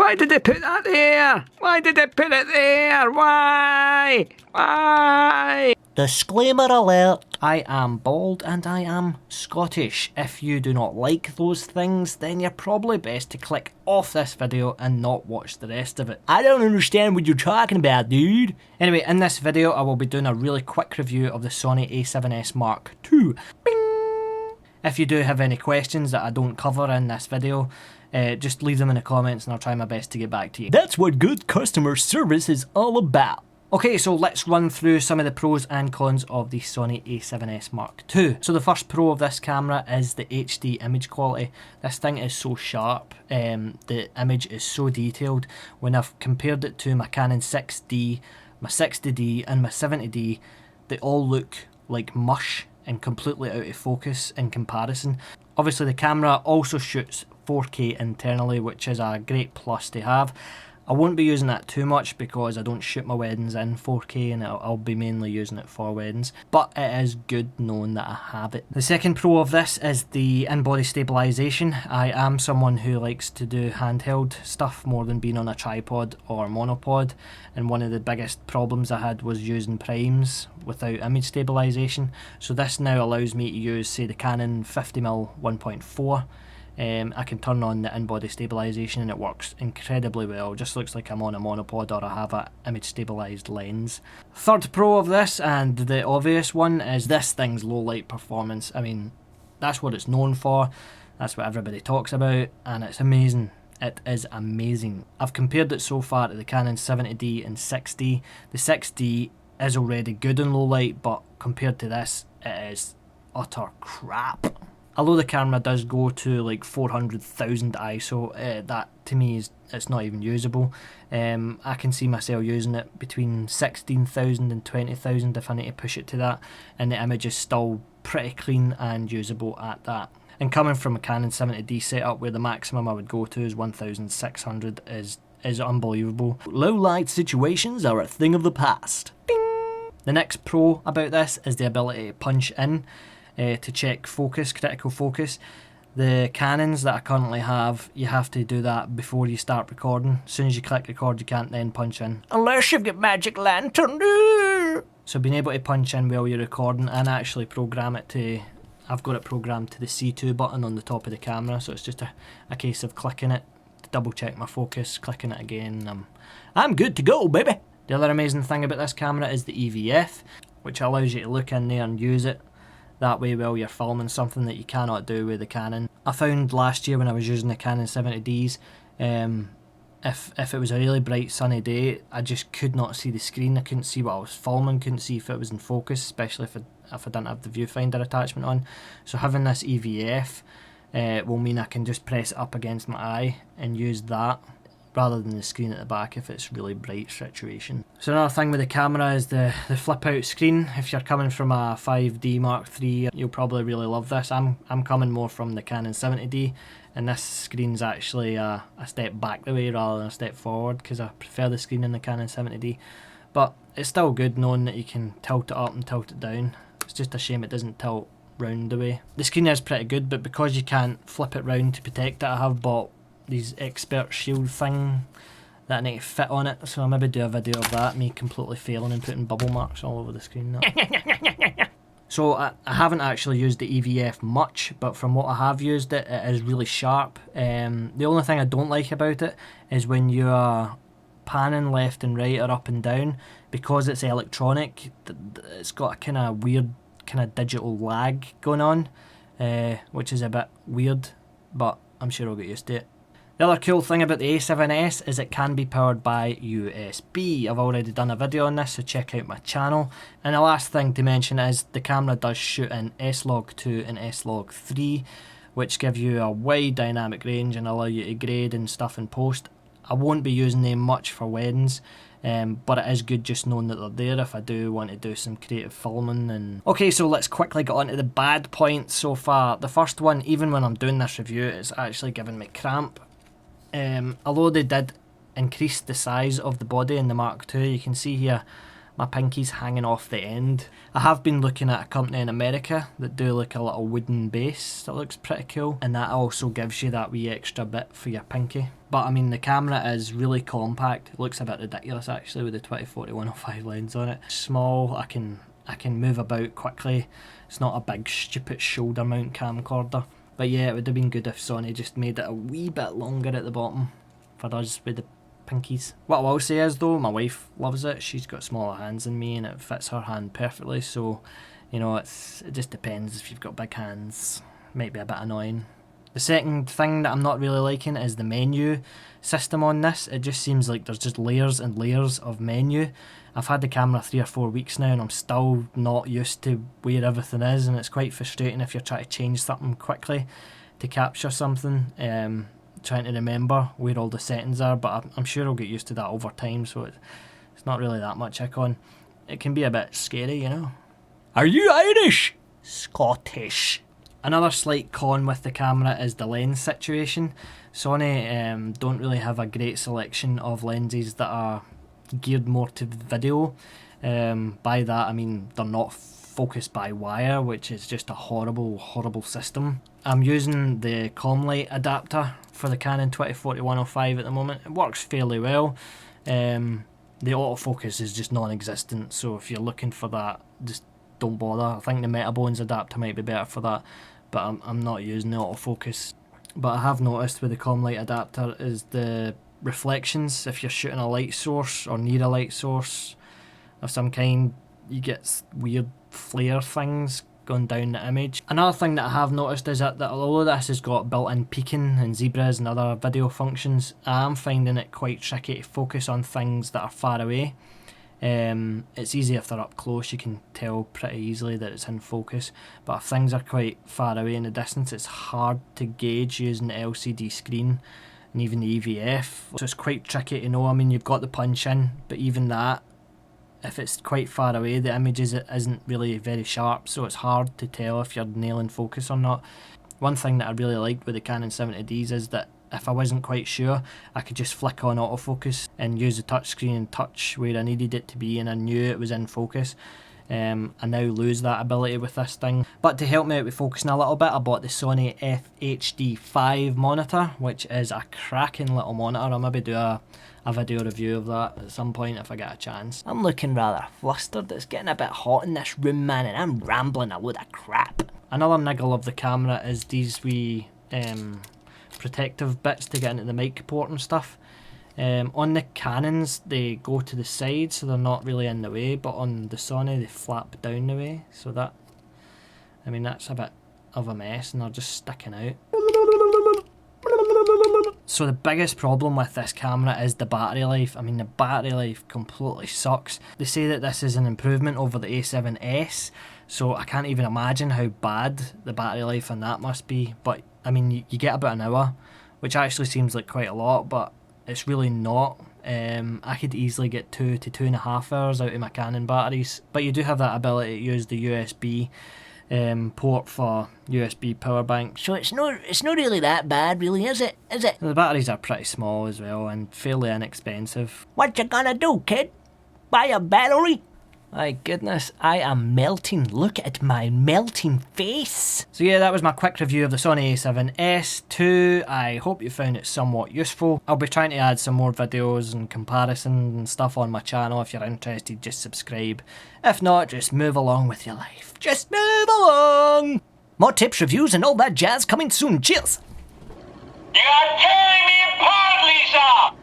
Why did they put that there? Why did they put it there? Why? Why? Disclaimer alert. I am bald and I am Scottish. If you do not like those things, then you're probably best to click off this video and not watch the rest of it. I don't understand what you're talking about, dude. Anyway, in this video I will be doing a really quick review of the Sony A7S Mark II. Bing! If you do have any questions that I don't cover in this video, just leave them in the comments and I'll try my best to get back to you. That's what good customer service is all about. Okay, so let's run through some of the pros and cons of the Sony A7S Mark II. So the first pro of this camera is the HD image quality. This thing is so sharp, the image is so detailed. When I've compared it to my Canon 6D, my 60D and my 70D, they all look like mush and completely out of focus in comparison. Obviously the camera also shoots 4K internally, which is a great plus to have. I won't be using that too much because I don't shoot my weddings in 4K and I'll be mainly using it for weddings, but it is good knowing that I have it. The second pro of this is the in-body stabilisation. I am someone who likes to do handheld stuff more than being on a tripod or monopod, and one of the biggest problems I had was using primes without image stabilisation. So this now allows me to use, say, the Canon 50mm 1.4. I can turn on the in-body stabilisation and it works incredibly well. It just looks like I'm on a monopod or I have a image stabilised lens. Third pro of this, and the obvious one, is this thing's low light performance. I mean, that's what it's known for, that's what everybody talks about, and it's amazing. It is amazing. I've compared it so far to the Canon 70D and 6D. The 6D is already good in low light, but compared to this, it is utter crap. Although the camera does go to like 400,000 ISO, that to me it's not even usable. I can see myself using it between 16,000 and 20,000 if I need to push it to that, and the image is still pretty clean and usable at that. And coming from a Canon 70D setup where the maximum I would go to is 1,600 is unbelievable. Low light situations are a thing of the past. Bing! The next pro about this is the ability to punch in to check focus, critical focus. The Canons that I currently have, you have to do that before you start recording. As soon as you click record, you can't then punch in. Unless you've got Magic Lantern. So being able to punch in while you're recording and actually program it to, I've got it programmed to the C2 button on the top of the camera, so it's just a case of clicking it to double check my focus, clicking it again, I'm good to go, baby. The other amazing thing about this camera is the EVF, which allows you to look in there and use it that way while you're filming, something that you cannot do with the Canon. I found last year when I was using the Canon 70Ds, if it was a really bright sunny day, I just could not see the screen. I couldn't see what I was filming, couldn't see if it was in focus, especially if I didn't have the viewfinder attachment on. So having this EVF will mean I can just press it up against my eye and use that rather than the screen at the back if it's really bright situation. So another thing with the camera is the flip out screen. If you're coming from a 5D Mark III, you'll probably really love this. I'm coming more from the Canon 70D, and this screen's actually a step back the way rather than a step forward because I prefer the screen in the Canon 70D. But it's still good knowing that you can tilt it up and tilt it down. It's just a shame it doesn't tilt round the way. The screen is pretty good, but because you can't flip it round to protect it, I have bought these expert shield thing that I need to fit on it, so I'll maybe do a video of that, me completely failing and putting bubble marks all over the screen now. So I haven't actually used the EVF much, but from what I have used it, it is really sharp. The only thing I don't like about it is when you are panning left and right or up and down, because it's electronic, it's got a kind of weird kind of digital lag going on, which is a bit weird, but I'm sure I'll get used to it. The other cool thing about the A7S is it can be powered by USB. I've already done a video on this, so check out my channel. And the last thing to mention is the camera does shoot in S-Log2 and S-Log3, which give you a wide dynamic range and allow you to grade and stuff in post. I won't be using them much for weddings, but it is good just knowing that they're there if I do want to do some creative filming. Okay, so let's quickly get on to the bad points so far. The first one, even when I'm doing this review, it's actually giving me cramp. Although they did increase the size of the body in the Mark II, you can see here my pinky's hanging off the end. I have been looking at a company in America that do like a little wooden base that looks pretty cool, and that also gives you that wee extra bit for your pinky. But I mean, the camera is really compact. It looks a bit ridiculous actually with the 20-40-105 lens on it. Small, I can move about quickly. It's not a big stupid shoulder mount camcorder. But yeah, it would have been good if Sony just made it a wee bit longer at the bottom for us with the pinkies. What I will say is though, my wife loves it. She's got smaller hands than me and it fits her hand perfectly, so you know, it just depends. If you've got big hands, might be a bit annoying. The second thing that I'm not really liking is the menu system on this. It just seems like there's just layers and layers of menu. I've had the camera 3 or 4 weeks now and I'm still not used to where everything is, and it's quite frustrating if you're trying to change something quickly to capture something. Trying to remember where all the settings are, but I'm sure I'll get used to that over time, so it's not really that much icon. It can be a bit scary, you know. Are you Irish? Scottish. Another slight con with the camera is the lens situation. Sony don't really have a great selection of lenses that are geared more to video. By that I mean they're not focused by wire, which is just a horrible system. I'm using the Commlite adapter for the Canon 20-40-105 at the moment. It works fairly well. The autofocus is just non-existent, so if you're looking for that, just don't bother. I think the Metabones adapter might be better for that, but I'm not using the autofocus. But I have noticed with the Commlite adapter is the reflections. If you're shooting a light source or near a light source of some kind, you get weird flare things going down the image. Another thing that I have noticed is that although this has got built-in peaking and zebras and other video functions, I am finding it quite tricky to focus on things that are far away. It's easy if they're up close, you can tell pretty easily that it's in focus, but if things are quite far away in the distance, it's hard to gauge using the LCD screen and even the EVF, so it's quite tricky to know. I mean, you've got the punch in, but even that, if it's quite far away, the image isn't really very sharp, so it's hard to tell if you're nailing focus or not. One thing that I really liked with the Canon 70Ds is that if I wasn't quite sure, I could just flick on autofocus and use the touchscreen and touch where I needed it to be, and I knew it was in focus. I now lose that ability with this thing. But to help me out with focusing a little bit, I bought the Sony FHD5 monitor, which is a cracking little monitor. I'll maybe do a video review of that at some point if I get a chance. I'm looking rather flustered. It's getting a bit hot in this room, man, and I'm rambling a load of crap. Another niggle of the camera is these wee protective bits to get into the mic port and stuff. On the Canons they go to the side, so they're not really in the way, but on the Sony they flap down the way, so that, I mean, that's a bit of a mess and they're just sticking out. So the biggest problem with this camera is the battery life. I mean, the battery life completely sucks. They say that this is an improvement over the A7S, so I can't even imagine how bad the battery life on that must be. But I mean, you get about an hour, which actually seems like quite a lot, but it's really not. I could easily get 2 to 2.5 hours out of my Canon batteries, but you do have that ability to use the USB port for USB power bank. So it's not really that bad, really, is it? The batteries are pretty small as well and fairly inexpensive. What you gonna do, kid? Buy a battery? My goodness, I am melting. Look at my melting face. So yeah, that was my quick review of the Sony A7S II. I hope you found it somewhat useful. I'll be trying to add some more videos and comparisons and stuff on my channel. If you're interested, just subscribe. If not, just move along with your life. Just move along! More tips, reviews, and all that jazz coming soon. Cheers! You are tearing me apart, Lisa!